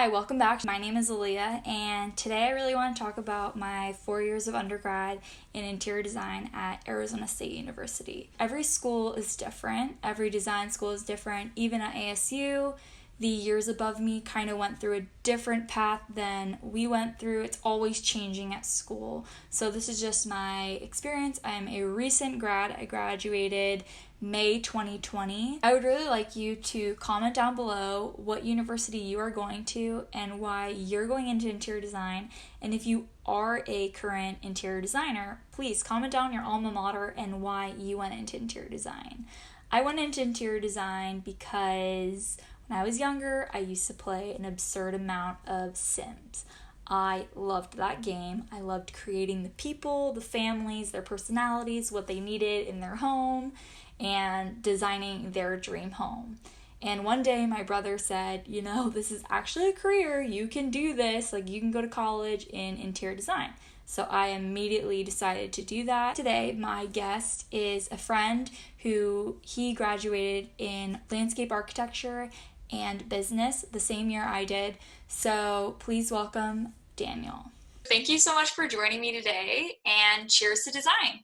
Hi, welcome back. My name is Aaliyah, and today I really want to talk about my 4 years of undergrad in interior design at Arizona State University. Every school is different, every design school is different. Even at ASU, the years above me kind of went through a different path than we went through. It's always changing at school. So, this is just my experience. I am a recent grad. I graduated May 2020. I would really like you to comment down below what university you are going to and why you're going into interior design. And if you are a current interior designer, please comment down your alma mater and why you went into interior design. I went into interior design because when I was younger, I used to play an absurd amount of Sims. I loved that game. I loved creating the people, the families, their personalities, what they needed in their home, and designing their dream home. And one day my brother said, this is actually a career. You can do this. Like, you can go to college in interior design. So I immediately decided to do that. Today, my guest is a friend who he graduated in landscape architecture and business the same year I did. So please welcome Daniel. Thank you so much for joining me today, and cheers to design.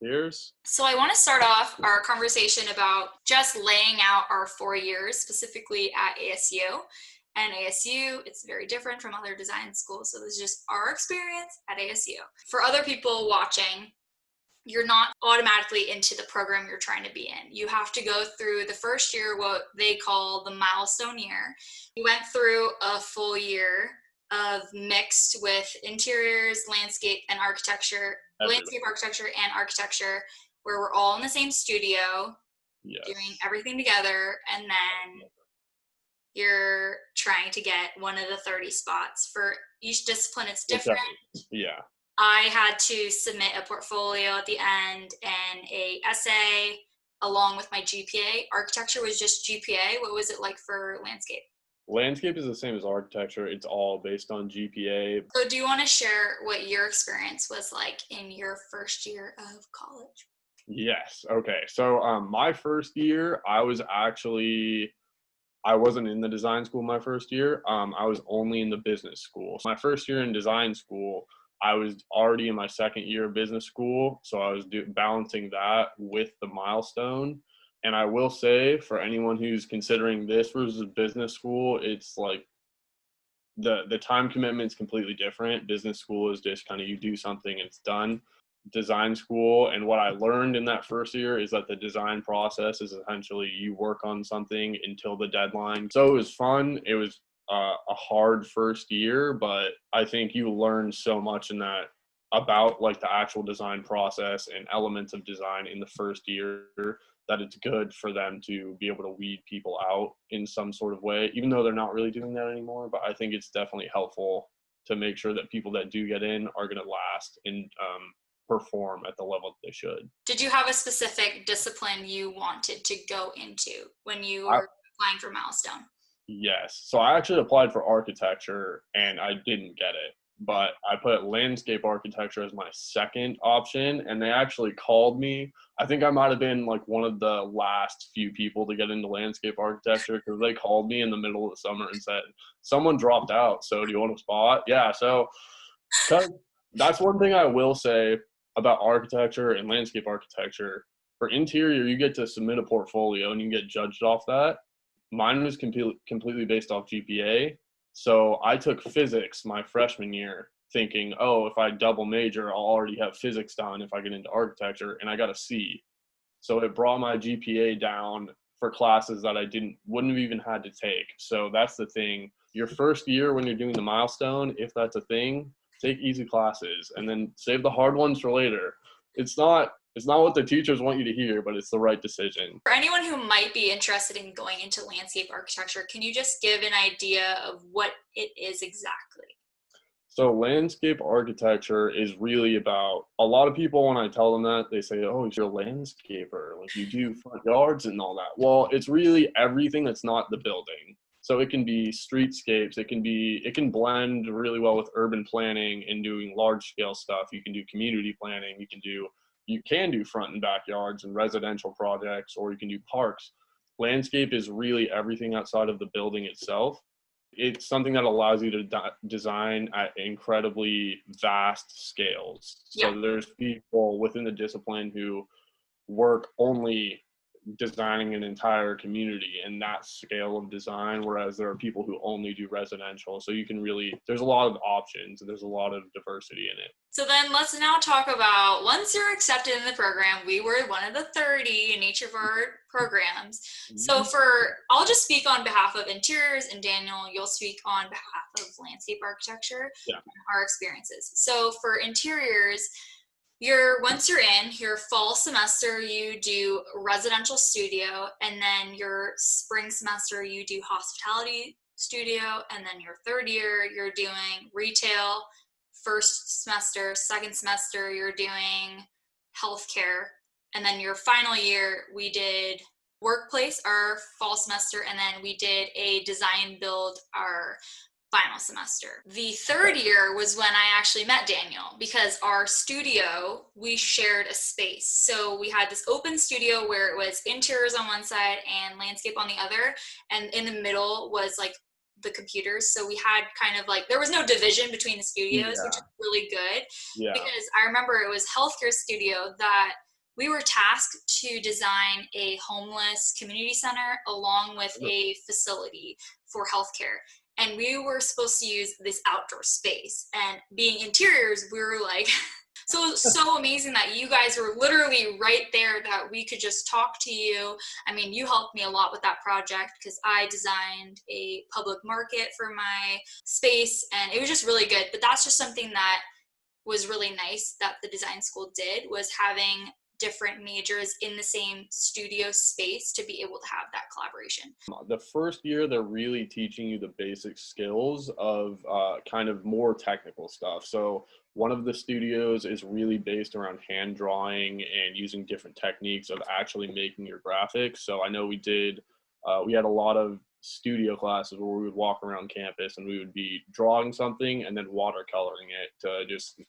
Cheers. So I want to start off our conversation about just laying out our 4 years, specifically at ASU. And ASU, it's very different from other design schools. So this is just our experience at ASU. For other people watching, you're not automatically into the program you're trying to be in. You have to go through the first year, what they call the milestone year. We went through a full year of mixed with interiors, landscape and architecture, and architecture, where we're all in the same studio, doing everything together, and then you're trying to get one of the 30 spots. For each discipline, it's different. Yeah. I had to submit a portfolio at the end and a essay along with my GPA. Architecture was just GPA. What was it like for landscape? Landscape is the same as architecture. It's all based on GPA. So do you want to share what your experience was like in your first year of college? Yes. Okay. So my first year, I wasn't in the design school my first year. I was only in the business school. My first year in design school, I was already in my second year of business school. So I was balancing that with the milestone. And I will say, for anyone who's considering this versus business school, it's like the time commitment is completely different. Business school is just kind of you do something and it's done. Design school, and what I learned in that first year is that the design process is essentially you work on something until the deadline. So it was fun. It was a hard first year, but I think you learn so much in that about like the actual design process and elements of design in the first year that it's good for them to be able to weed people out in some sort of way, even though they're not really doing that anymore. But I think it's definitely helpful to make sure that people that do get in are going to last and perform at the level that they should. Did you have a specific discipline you wanted to go into when you were applying for milestone? Yes. So I actually applied for architecture and I didn't get it, but I put landscape architecture as my second option, and they actually called me. I think I might have been like one of the last few people to get into landscape architecture, because they called me in the middle of the summer and said, someone dropped out, so do you want a spot? Yeah. So that's one thing I will say about architecture and landscape architecture. For interior, you get to submit a portfolio and you get judged off that. Mine was completely based off GPA. So I took physics my freshman year thinking, oh, if I double major, I'll already have physics done if I get into architecture, and I got a C. So it brought my GPA down for classes that I wouldn't have even had to take. So that's the thing. Your first year when you're doing the milestone, if that's a thing, take easy classes and then save the hard ones for later. It's not what the teachers want you to hear, but it's the right decision. For anyone who might be interested in going into landscape architecture, can you just give an idea of what it is exactly? So landscape architecture is really about, a lot of people, when I tell them that, they say, oh, you're a landscaper, like you do front yards and all that. Well, it's really everything that's not the building. So it can be streetscapes, it can blend really well with urban planning and doing large scale stuff. You can do community planning, you can do front and backyards and residential projects, or you can do parks. Landscape is really everything outside of the building itself. It's something that allows you to design at incredibly vast scales. Yeah. So there's people within the discipline who work only designing an entire community in that scale of design, whereas there are people who only do residential. So you can really, there's a lot of options and there's a lot of diversity in it. So then let's now talk about, once you're accepted in the program, we were one of the 30 in each of our programs. So I'll just speak on behalf of interiors, and Daniel, you'll speak on behalf of landscape architecture and our experiences. So for interiors, once you're in your fall semester, you do residential studio, and then your spring semester you do hospitality studio, and then your third year you're doing retail. First semester, second semester you're doing healthcare, and then your final year we did workplace our fall semester, and then we did a design build our final semester. The third year was when I actually met Daniel, because our studio, we shared a space. So we had this open studio where it was interiors on one side and landscape on the other. And in the middle was like the computers. So we had kind of like, there was no division between the studios, which is really good. Because I remember it was healthcare studio that we were tasked to design a homeless community center along with a facility for healthcare. And we were supposed to use this outdoor space. And being interiors, we were like, so amazing that you guys were literally right there, that we could just talk to you. I mean, you helped me a lot with that project because I designed a public market for my space, and it was just really good. But that's just something that was really nice that the design school did, was having different majors in the same studio space to be able to have that collaboration. The first year, they're really teaching you the basic skills of kind of more technical stuff. So one of the studios is really based around hand drawing and using different techniques of actually making your graphics. So I know we had a lot of studio classes where we would walk around campus and we would be drawing something and then watercoloring it to just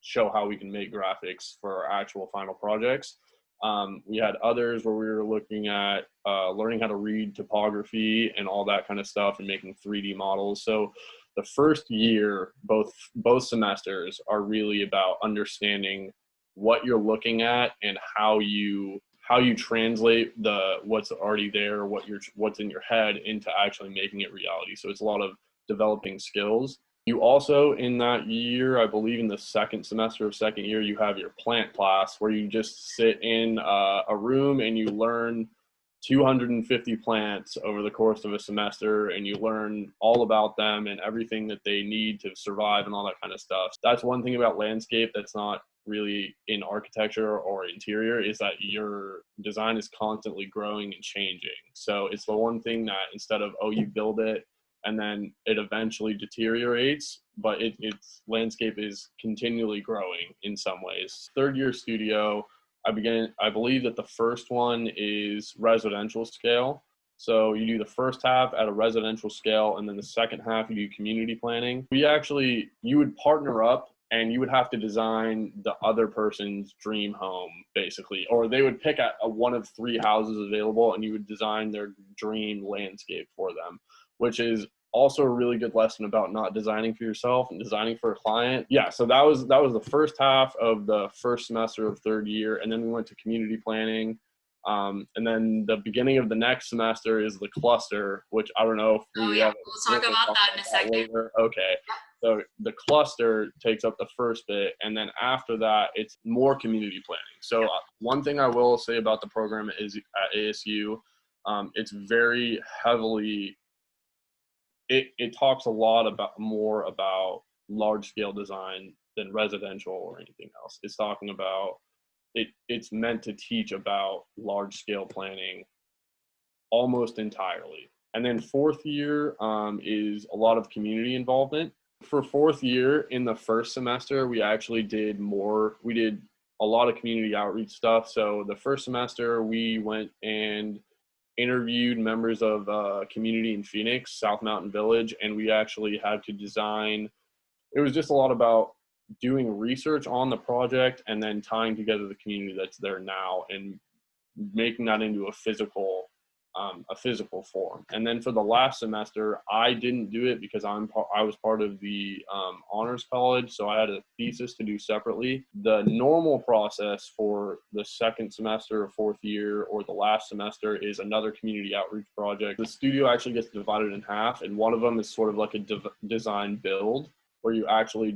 show how we can make graphics for our actual final projects. We had others where we were looking at learning how to read topography and all that kind of stuff and making 3D models. So the first year, both semesters are really about understanding what you're looking at and how you translate what's already there, what's in your head into actually making it reality. So it's a lot of developing skills. You also, in that year, I believe in the second semester of second year, you have your plant class where you just sit in a room and you learn 250 plants over the course of a semester, and you learn all about them and everything that they need to survive and all that kind of stuff. That's one thing about landscape that's not really in architecture or interior, is that your design is constantly growing and changing. So it's the one thing that instead of, you build it and then it eventually deteriorates, but its landscape is continually growing in some ways. Third year studio, I believe that the first one is residential scale. So you do the first half at a residential scale, and then the second half you do community planning. You would partner up and you would have to design the other person's dream home, basically. Or they would pick one of 3 houses available and you would design their dream landscape for them, which is also a really good lesson about not designing for yourself and designing for a client. Yeah, so that was the first half of the first semester of third year, and then we went to community planning. And then the beginning of the next semester is the cluster, which I don't know if we'll talk about that in a second. Later. Okay. So the cluster takes up the first bit, and then after that, it's more community planning. So one thing I will say about the program is at ASU, it's very heavily, it talks a lot more about large scale design than residential or anything else. It's talking about, it's meant to teach about large scale planning almost entirely. And then fourth year is a lot of community involvement. For fourth year, in the first semester, we did a lot of community outreach stuff. So the first semester, we went and interviewed members of a community in Phoenix, South Mountain Village, and we actually had to design. It was just a lot about doing research on the project and then tying together the community that's there now and making that into a physical a physical form. And then for the last semester, I didn't do it because I was part of the honors college, so I had a thesis to do separately. The normal process for the second semester or fourth year or the last semester is another community outreach project. The studio actually gets divided in half, and one of them is sort of like a design build, where they were actually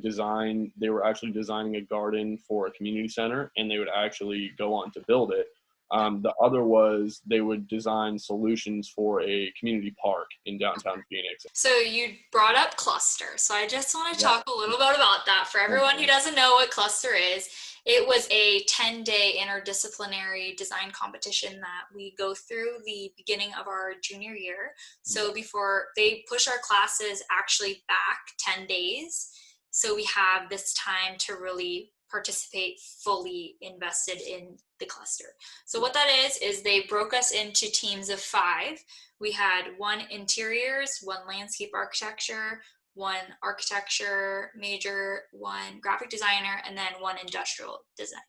designing a garden for a community center, and they would actually go on to build it. The other was they would design solutions for a community park in downtown Phoenix. So you brought up cluster. So I just want to Yeah. talk a little bit about that. For everyone who doesn't know what cluster is, it was a 10-day interdisciplinary design competition that we go through the beginning of our junior year. So before they push our classes actually back 10 days. So we have this time to really participate fully invested in the cluster. So what that is they broke us into teams of 5. We had 1 interiors, 1 landscape architecture, 1 architecture major, 1 graphic designer, and then 1 industrial designer.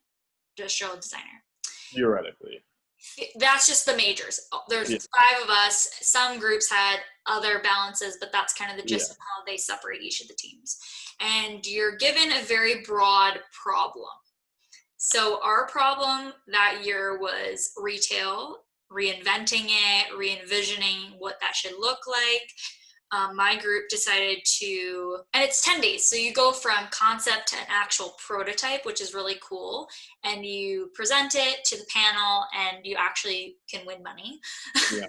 Theoretically. That's just the majors. There's 5 of us. Some groups had other balances, but that's kind of the gist of how they separate each of the teams. And you're given a very broad problem. So our problem that year was retail, reinventing it, re-envisioning what that should look like. My group decided to, and it's 10 days. So you go from concept to an actual prototype, which is really cool. And you present it to the panel and you actually can win money. Yeah.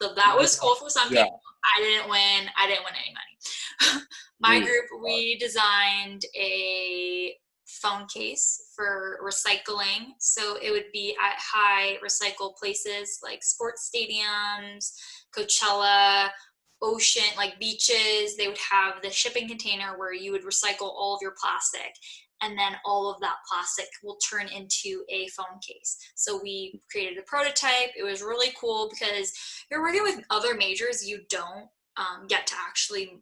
So that was cool for some people. I didn't win any money. My group, we designed a phone case for recycling. So it would be at high recycle places like sports stadiums, Coachella, ocean, like beaches. They would have the shipping container where you would recycle all of your plastic, and then all of that plastic will turn into a phone case. So we created a prototype. It was really cool because you're working with other majors you don't get to actually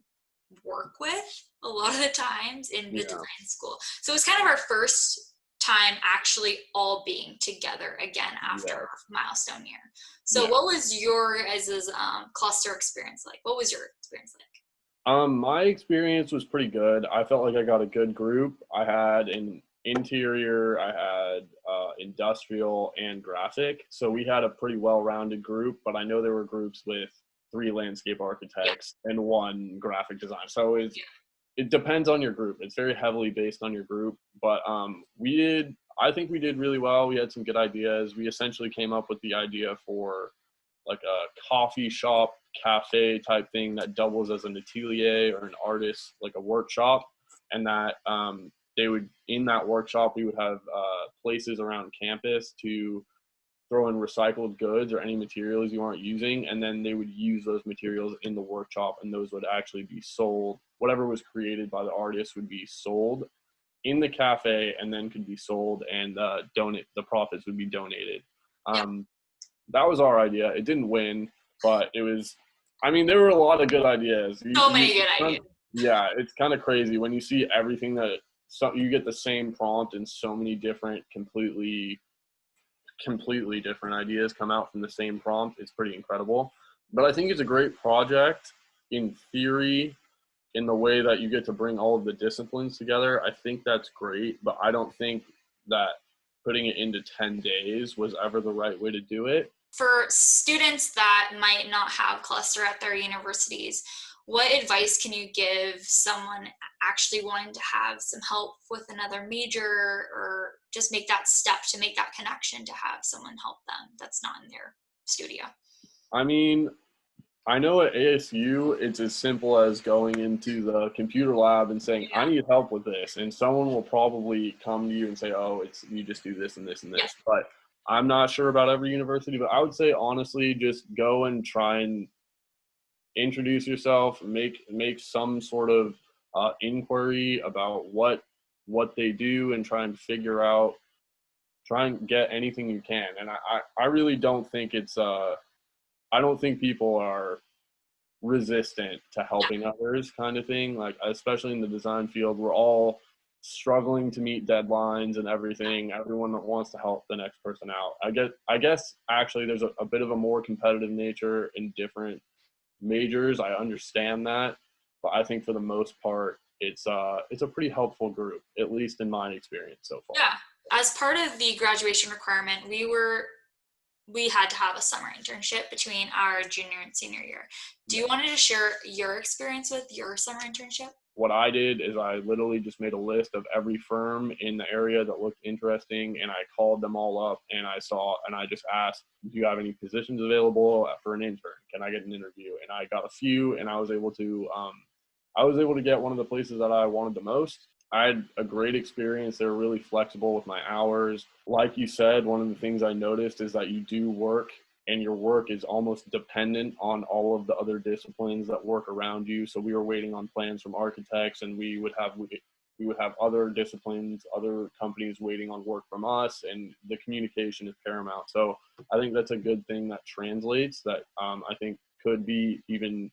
work with a lot of the times in the design school. So it was kind of our first time actually all being together again after our milestone year. So what was your guys' cluster experience like? What was your experience like? My experience was pretty good. I felt like I got a good group. I had an interior, I had industrial and graphic. So we had a pretty well-rounded group, but I know there were groups with 3 landscape architects and 1 graphic designer. So it depends on your group. It's very heavily based on your group, but I think we did really well. We had some good ideas. We essentially came up with the idea for like a coffee shop, cafe type thing that doubles as an atelier or an artist, like a workshop. And that in that workshop, we would have places around campus to throw in recycled goods or any materials you aren't using, and then they would use those materials in the workshop, and those would actually be sold. Whatever was created by the artist would be sold in the cafe and then could be sold, and the profits would be donated. That was our idea. It didn't win, but there were a lot of good ideas. Many good ideas. Yeah, it's kind of crazy when you see everything you get the same prompt and so many different completely different ideas come out from the same prompt. It's pretty incredible. But I think it's a great project in theory, in the way that you get to bring all of the disciplines together. I think that's great, but I don't think that putting it into 10 days was ever the right way to do it. For students that might not have cluster at their universities, what advice can you give someone actually wanting to have some help with another major, or just make that step to make that connection to have someone help them that's not in their studio? I mean, I know at ASU, it's as simple as going into the computer lab and saying, I need help with this. And someone will probably come to you and say, oh, you just do this and this and this. Yeah. But I'm not sure about every university, but I would say, honestly, just go and try and introduce yourself, make some sort of inquiry about what they do, and try and get anything you can. And I really don't think I don't think people are resistant to helping others, kind of thing. Like, especially in the design field, we're all struggling to meet deadlines and everything, everyone that wants to help the next person out. I guess actually there's a bit of a more competitive nature in different majors. I understand that, but I think for the most part, it's a pretty helpful group, at least in my experience so far. Yeah. As part of the graduation requirement, we had to have a summer internship between our junior and senior year. Do you want to just share your experience with your summer internship? What I did is I literally just made a list of every firm in the area that looked interesting, and I called them all up, and I just asked, do you have any positions available for an intern? Can I get an interview? And I got a few, and I was able to get one of the places that I wanted the most. I had a great experience. They were really flexible with my hours. Like you said, one of the things I noticed is that you do work, and your work is almost dependent on all of the other disciplines that work around you. So we were waiting on plans from architects, and we would have other disciplines, other companies waiting on work from us, and the communication is paramount. So I think that's a good thing that translates, that I think could be even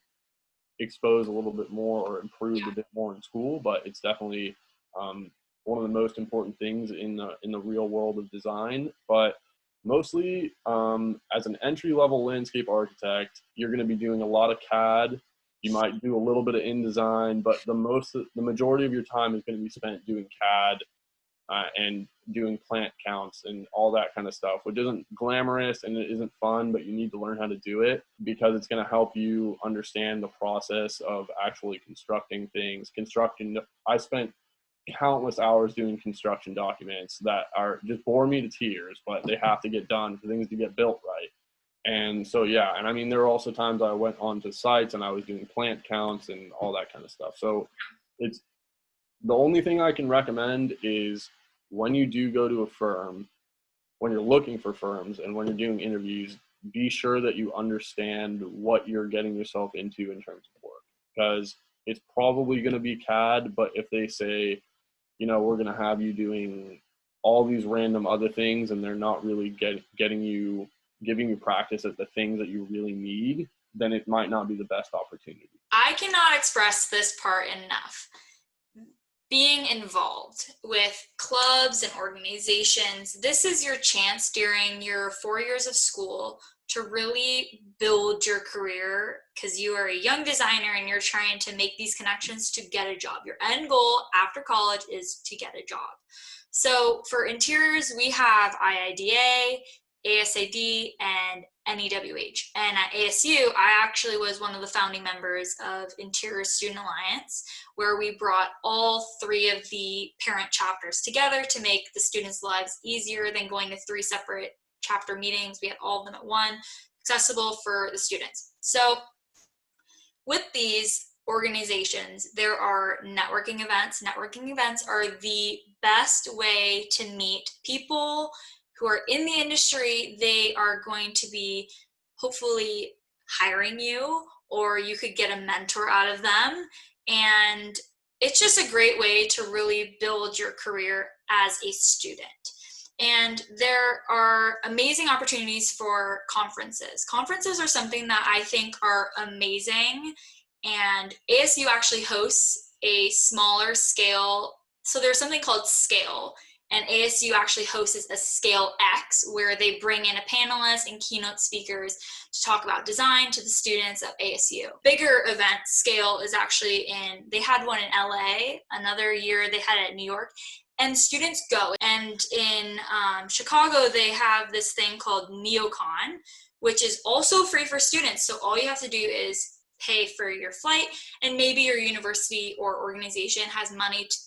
exposed a little bit more or improved a bit more in school, but it's definitely one of the most important things in the real world of design. But mostly as an entry level landscape architect, you're going to be doing a lot of CAD. You might do a little bit of InDesign, but the majority of your time is going to be spent doing CAD and doing plant counts and all that kind of stuff, which isn't glamorous and it isn't fun, but you need to learn how to do it because it's going to help you understand the process of actually constructing things. I spent countless hours doing construction documents that are just bore me to tears, but they have to get done for things to get built right. And so, yeah, and I mean, there were also times I went onto sites and I was doing plant counts and all that kind of stuff. So it's the only thing I can recommend is when you do go to a firm, when you're looking for firms and when you're doing interviews, be sure that you understand what you're getting yourself into in terms of work, because it's probably going to be CAD, but if they say, we're going to have you doing all these random other things and they're not really giving you practice at the things that you really need, then it might not be the best opportunity. I cannot express this part enough. Being involved with clubs and organizations, this is your chance during your 4 years of school to really build your career, because you are a young designer and you're trying to make these connections to get a job. Your end goal after college is to get a job. So for interiors, we have IIDA, ASAD, and NEWH. And at ASU, I actually was one of the founding members of Interior Student Alliance, where we brought all three of the parent chapters together to make the students' lives easier than going to three separate chapter meetings. We had all of them at one, accessible for the students. So with these organizations, there are networking events. Networking events are the best way to meet people who are in the industry. They are going to be hopefully hiring you, or you could get a mentor out of them. And it's just a great way to really build your career as a student. And there are amazing opportunities for conferences. Conferences are something that I think are amazing. And ASU actually hosts a smaller scale. So there's something called Scale. And ASU actually hosts a Scale X, where they bring in a panelist and keynote speakers to talk about design to the students of ASU. Bigger event, Scale, is actually they had one in LA. Another year they had it in New York. And students go. And in Chicago, they have this thing called NeoCon, which is also free for students. So all you have to do is pay for your flight, and maybe your university or organization has money to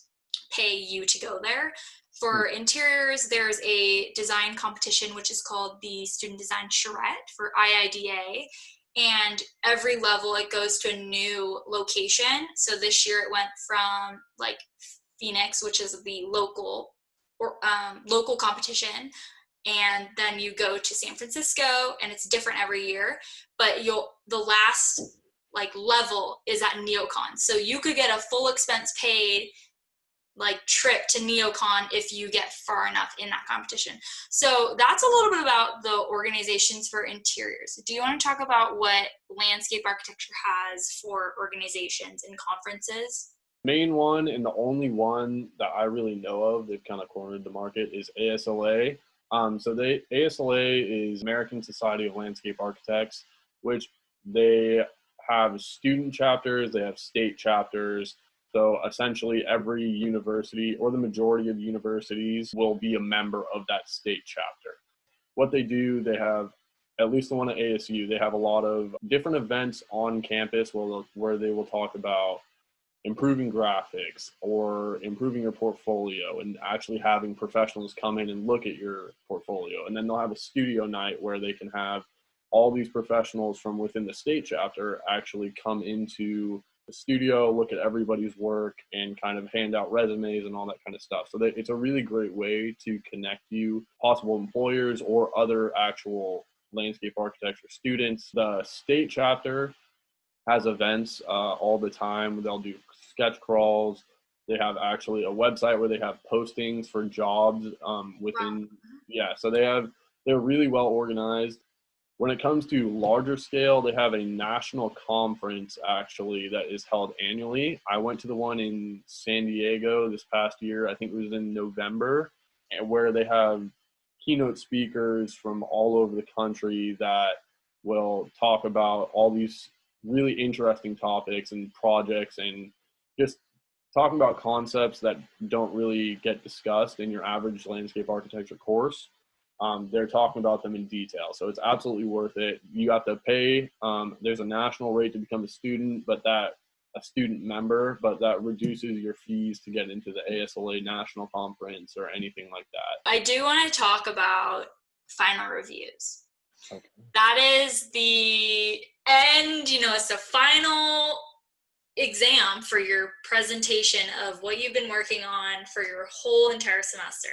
pay you to go there. For interiors, there's a design competition, which is called the Student Design Charrette for IIDA. And every level, it goes to a new location. So this year it went from Phoenix, which is the local competition, and then you go to San Francisco, and it's different every year. But the last level is at NeoCon, so you could get a full expense paid trip to NeoCon if you get far enough in that competition. So that's a little bit about the organizations for interiors. Do you want to talk about what landscape architecture has for organizations and conferences? Main one and the only one that I really know of, they've kind of cornered the market, is ASLA. ASLA is American Society of Landscape Architects, which they have student chapters, they have state chapters. So essentially every university, or the majority of universities, will be a member of that state chapter. What they do, they have, at least the one at ASU, they have a lot of different events on campus where they will talk about improving graphics or improving your portfolio and actually having professionals come in and look at your portfolio. And then they'll have a studio night where they can have all these professionals from within the state chapter actually come into the studio, look at everybody's work, and kind of hand out resumes and all that kind of stuff. So it's a really great way to connect you, possible employers or other actual landscape architecture students. The state chapter has events all the time. They'll do sketch crawls. They have actually a website where they have postings for jobs within. Yeah, so they're really well organized. When it comes to larger scale, they have a national conference actually that is held annually. I went to the one in San Diego this past year. I think it was in November, and where they have keynote speakers from all over the country that will talk about all these really interesting topics and projects, and just talking about concepts that don't really get discussed in your average landscape architecture course. They're talking about them in detail. So it's absolutely worth it. You have to pay. There's a national rate to become a student, a student member, but that reduces your fees to get into the ASLA National Conference or anything like that. I do want to talk about final reviews. Okay. That is the end, it's the final exam for your presentation of what you've been working on for your whole entire semester.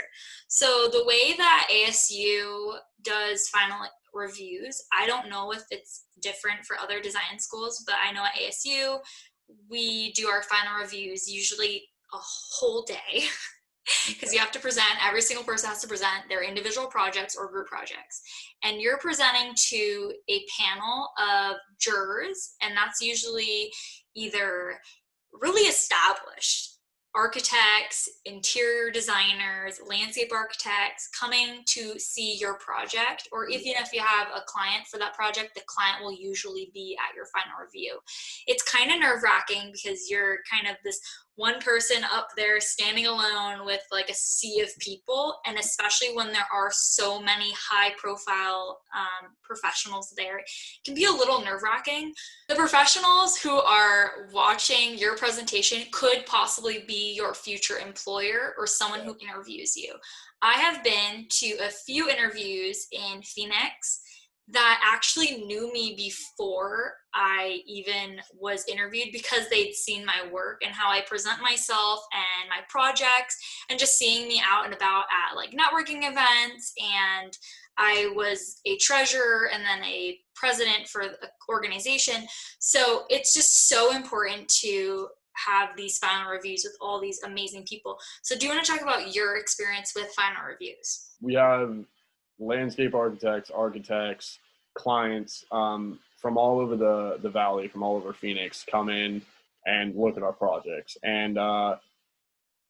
So the way that ASU does final reviews, I don't know if it's different for other design schools, but I know at ASU, we do our final reviews usually a whole day. Because you have to present, every single person has to present their individual projects or group projects. And you're presenting to a panel of jurors, and that's usually either really established architects, interior designers, landscape architects coming to see your project, or even if you have a client for that project, the client will usually be at your final review. It's kind of nerve-wracking because you're kind of this one person up there standing alone with like a sea of people, and especially when there are so many high profile professionals there, it can be a little nerve-wracking. The professionals who are watching your presentation could possibly be your future employer or someone who interviews you. I have been to a few interviews in Phoenix that actually knew me before I even was interviewed, because they'd seen my work and how I present myself and my projects, and just seeing me out and about at like networking events. And I was a treasurer and then a president for the organization. So it's just so important to have these final reviews with all these amazing people. So do you want to talk about your experience with final reviews? We have landscape architects, clients from all over the valley, from all over Phoenix, come in and look at our projects. And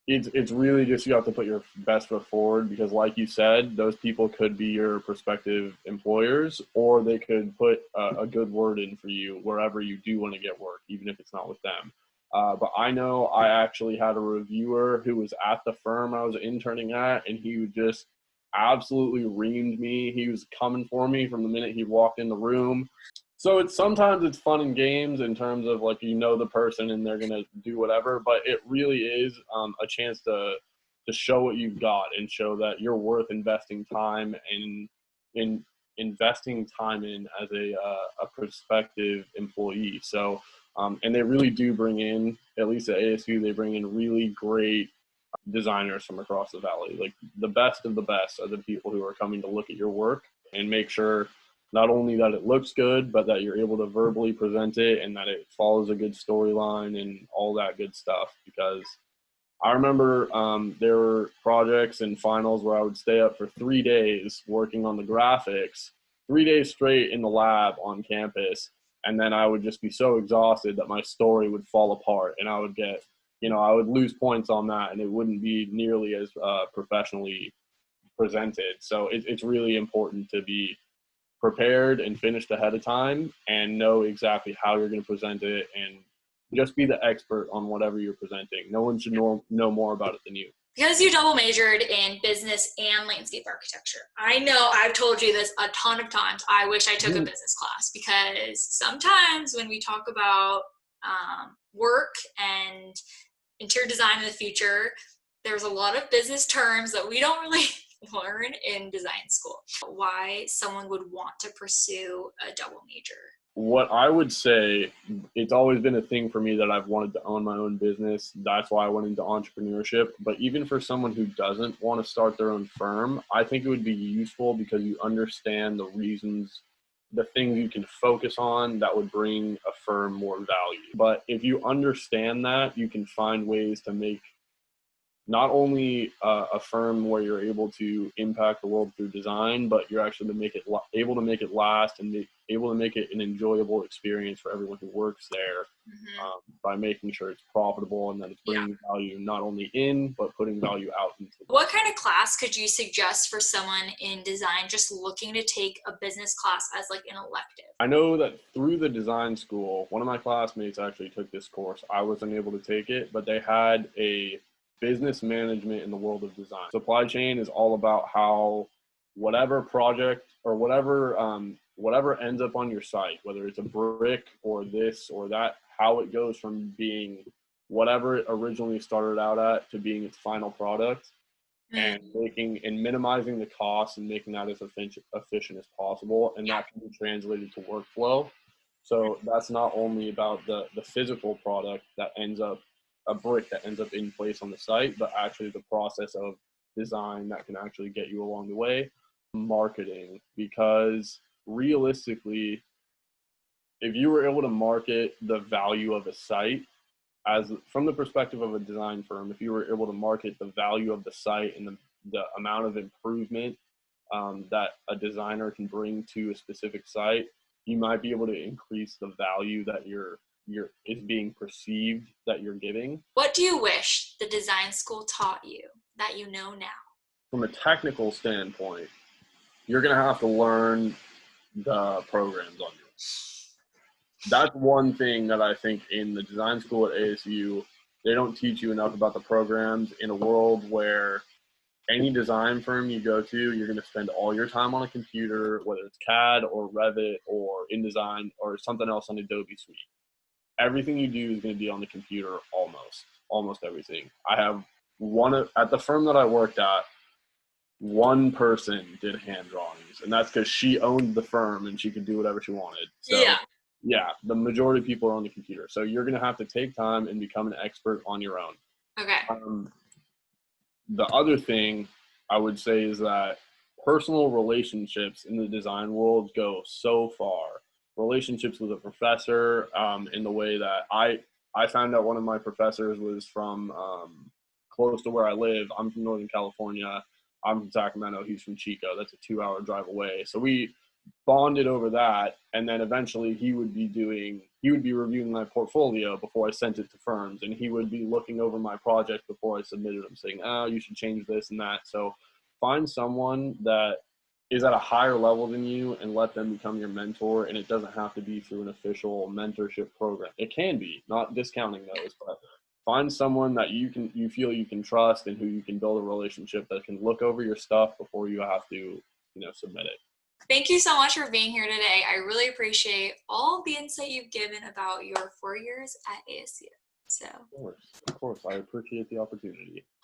it's really just, you have to put your best foot forward, because like you said, those people could be your prospective employers, or they could put a good word in for you wherever you do want to get work, even if it's not with them. But I know I actually had a reviewer who was at the firm I was interning at, and he just absolutely reamed me. He was coming for me from the minute he walked in the room. So sometimes it's fun and games in terms of like, the person and they're gonna do whatever, but it really is a chance to show what you've got and show that you're worth investing time in investing time in as a prospective employee. So and they really do bring in, at least at ASU, they bring in really great designers from across the valley. Like the best of the best are the people who are coming to look at your work and make sure not only that it looks good, but that you're able to verbally present it and that it follows a good storyline and all that good stuff. Because I remember there were projects and finals where I would stay up for 3 days working on the graphics, 3 days straight in the lab on campus. And then I would just be so exhausted that my story would fall apart and I would get I would lose points on that, and it wouldn't be nearly as professionally presented. So it's really important to be prepared and finished ahead of time and know exactly how you're going to present it, and just be the expert on whatever you're presenting. No one should know more about it than you. Because you double majored in business and landscape architecture, I know I've told you this a ton of times. I wish I took a business class, because sometimes when we talk about work and interior design in the future, there's a lot of business terms that we don't really learn in design school. Why someone would want to pursue a double major? What I would say, it's always been a thing for me that I've wanted to own my own business. That's why I went into entrepreneurship. But even for someone who doesn't want to start their own firm, I think it would be useful because you understand the reasons, the things you can focus on that would bring a firm more value. But if you understand that, you can find ways to make not only a firm where you're able to impact the world through design, but you're actually able to make it last, and able to make it an enjoyable experience for everyone who works there, by making sure it's profitable and that it's bringing value not only in, but putting value out into it. What kind of class could you suggest for someone in design just looking to take a business class as like an elective? I know that through the design school, one of my classmates actually took this course. I wasn't able to take it, but they had a business management in the world of design. Supply chain is all about how whatever project or whatever ends up on your site, whether it's a brick or this or that, how it goes from being whatever it originally started out at to being its final product, and minimizing the costs and making that as efficient as possible. And that can be translated to workflow. So that's not only about the physical product that ends up, a brick that ends up in place on the site, but actually the process of design that can actually get you along the way. Marketing, because realistically, if you were able to market the value of a site, as from the perspective of a design firm, if you were able to market the value of the site and the amount of improvement that a designer can bring to a specific site, you might be able to increase the value that is being perceived that you're giving. What do you wish the design school taught you that you know now? From a technical standpoint, you're going to have to learn the programs on yours. That's one thing that I think in the design school at ASU, they don't teach you enough about the programs, in a world where any design firm you go to, you're going to spend all your time on a computer, whether it's CAD or Revit or InDesign or something else on Adobe Suite. Everything you do is going to be on the computer, almost everything. I have at the firm that I worked at, one person did hand drawings, and that's because she owned the firm and she could do whatever she wanted. So the majority of people are on the computer. So you're going to have to take time and become an expert on your own. Okay. The other thing I would say is that personal relationships in the design world go so far. Relationships with a professor, in the way that I found out one of my professors was from close to where I live. I'm from Northern California. I'm from Sacramento. He's from Chico. That's a 2-hour drive away. So we bonded over that, and then eventually he would be reviewing my portfolio before I sent it to firms, and he would be looking over my project before I submitted them, saying, "Oh, you should change this and that." So find someone that is at a higher level than you and let them become your mentor. And it doesn't have to be through an official mentorship program. It can be, not discounting those, but find someone that you feel you can trust and who you can build a relationship that can look over your stuff before you have to, submit it. Thank you so much for being here today. I really appreciate all the insight you've given about your 4 years at ASU. So, Of course. I appreciate the opportunity.